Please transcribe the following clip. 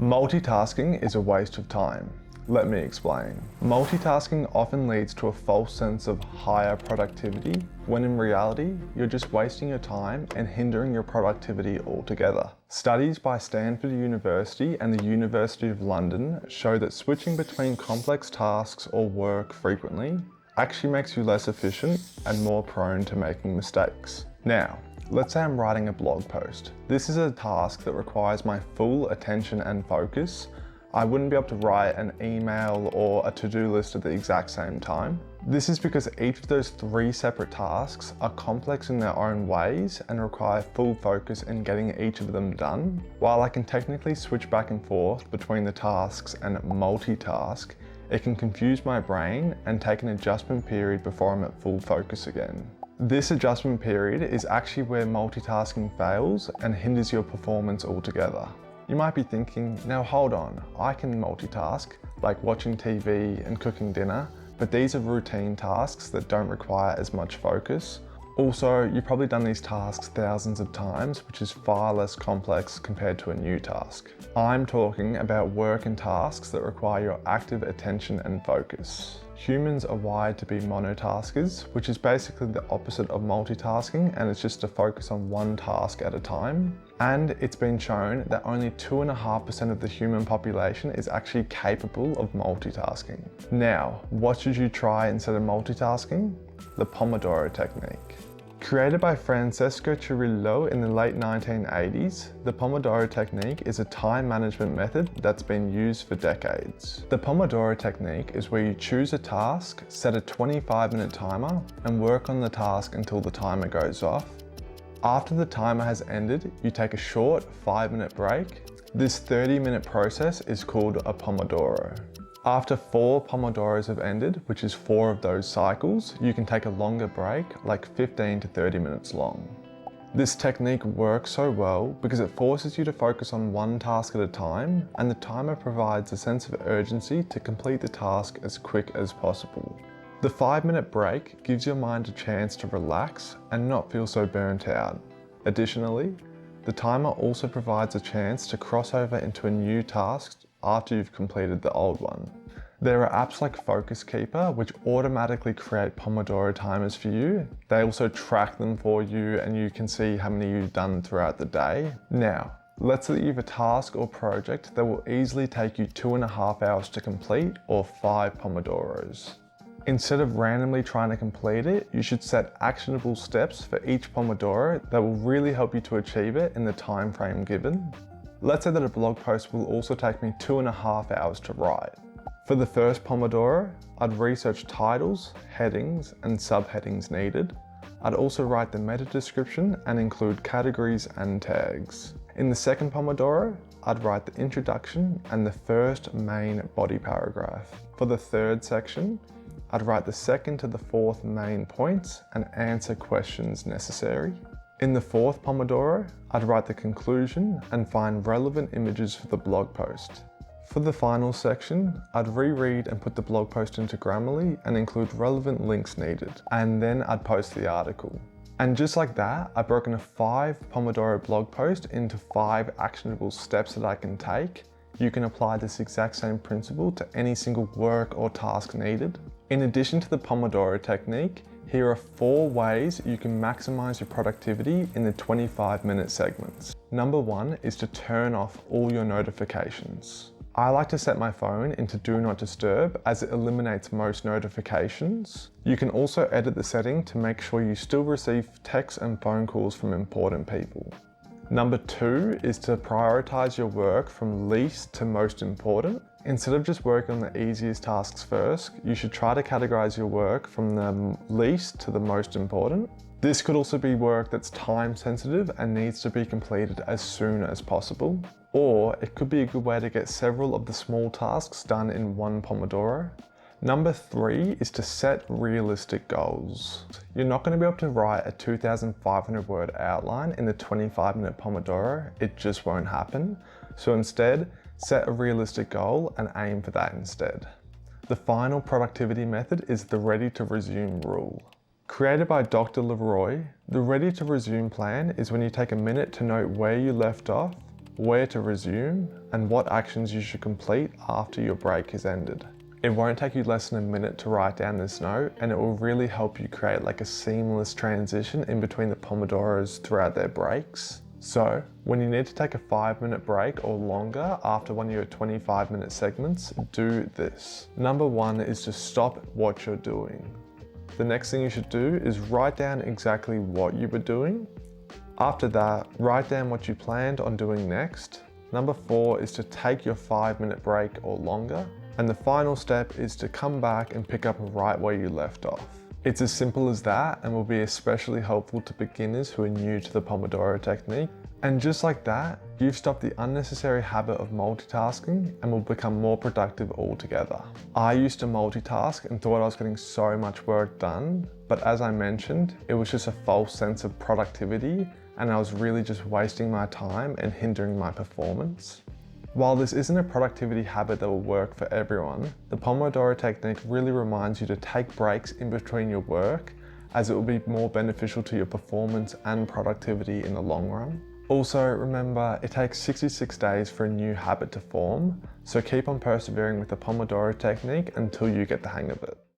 Multitasking is a waste of time. Let me explain. Multitasking often leads to a false sense of higher productivity, when in reality, you're just wasting your time and hindering your productivity altogether. Studies by Stanford University and the University of London show that switching between complex tasks or work frequently actually makes you less efficient and more prone to making mistakes. Now, let's say I'm writing a blog post. This is a task that requires my full attention and focus. I wouldn't be able to write an email or a to-do list at the exact same time. This is because each of those three separate tasks are complex in their own ways and require full focus in getting each of them done. While I can technically switch back and forth between the tasks and multitask, it can confuse my brain and take an adjustment period before I'm at full focus again. This adjustment period is actually where multitasking fails and hinders your performance altogether. You might be thinking, now hold on, I can multitask, like watching TV and cooking dinner, but these are routine tasks that don't require as much focus. Also, you've probably done these tasks thousands of times, which is far less complex compared to a new task. I'm talking about work and tasks that require your active attention and focus. Humans are wired to be monotaskers, which is basically the opposite of multitasking, and it's just to focus on one task at a time. And it's been shown that only 2.5% of the human population is actually capable of multitasking. Now, what should you try instead of multitasking? The Pomodoro technique. Created by Francesco Cirillo in the late 1980s, the Pomodoro technique is a time management method that's been used for decades. The Pomodoro technique is where you choose a task, set a 25-minute timer, and work on the task until the timer goes off. After the timer has ended, you take a short 5-minute break. This 30-minute process is called a Pomodoro. After 4 Pomodoros have ended, which is 4 of those cycles, you can take a longer break, like 15 to 30 minutes long. This technique works so well because it forces you to focus on one task at a time, and the timer provides a sense of urgency to complete the task as quick as possible. The 5-minute break gives your mind a chance to relax and not feel so burnt out. Additionally, the timer also provides a chance to cross over into a new task after you've completed the old one. There are apps like Focus Keeper, which automatically create Pomodoro timers for you. They also track them for you and you can see how many you've done throughout the day. Now, let's say that you have a task or project that will easily take you 2.5 hours to complete, or 5 Pomodoros. Instead of randomly trying to complete it, you should set actionable steps for each Pomodoro that will really help you to achieve it in the time frame given. Let's say that a blog post will also take me 2.5 hours to write. For the first Pomodoro, I'd research titles, headings, and subheadings needed. I'd also write the meta description and include categories and tags. In the second Pomodoro, I'd write the introduction and the first main body paragraph. For the third section, I'd write the second to the fourth main points and answer questions necessary. In the fourth Pomodoro, I'd write the conclusion and find relevant images for the blog post. For the final section, I'd reread and put the blog post into Grammarly and include relevant links needed, and then I'd post the article. And just like that, I've broken a 5 Pomodoro blog post into 5 actionable steps that I can take. You can apply this exact same principle to any single work or task needed. In addition to the Pomodoro technique, here are 4 ways you can maximize your productivity in the 25-minute segments. Number 1 is to turn off all your notifications. I like to set my phone into Do Not Disturb as it eliminates most notifications. You can also edit the setting to make sure you still receive texts and phone calls from important people. Number 2 is to prioritize your work from least to most important. Instead of just working on the easiest tasks first, you should try to categorize your work from the least to the most important. This could also be work that's time sensitive and needs to be completed as soon as possible. Or it could be a good way to get several of the small tasks done in one Pomodoro. Number 3 is to set realistic goals. You're not going to be able to write a 2,500 word outline in the 25-minute Pomodoro. It just won't happen. So instead, set a realistic goal and aim for that instead. The final productivity method is the Ready to Resume rule. Created by Dr. Leroy, the Ready to Resume plan is when you take a minute to note where you left off, where to resume, and what actions you should complete after your break is ended. It won't take you less than a minute to write down this note, and it will really help you create like a seamless transition in between the Pomodoros throughout their breaks. So, when you need to take a 5-minute break or longer after one of your 25-minute segments, do this. Number 1 is to stop what you're doing. The next thing you should do is write down exactly what you were doing. After that, write down what you planned on doing next. Number 4 is to take your 5-minute break or longer. And the final step is to come back and pick up right where you left off. It's as simple as that and will be especially helpful to beginners who are new to the Pomodoro technique. And just like that, you've stopped the unnecessary habit of multitasking and will become more productive altogether. I used to multitask and thought I was getting so much work done, but as I mentioned, it was just a false sense of productivity and I was really just wasting my time and hindering my performance. While this isn't a productivity habit that will work for everyone, the Pomodoro technique really reminds you to take breaks in between your work, as it will be more beneficial to your performance and productivity in the long run. Also, remember, it takes 66 days for a new habit to form, so keep on persevering with the Pomodoro technique until you get the hang of it.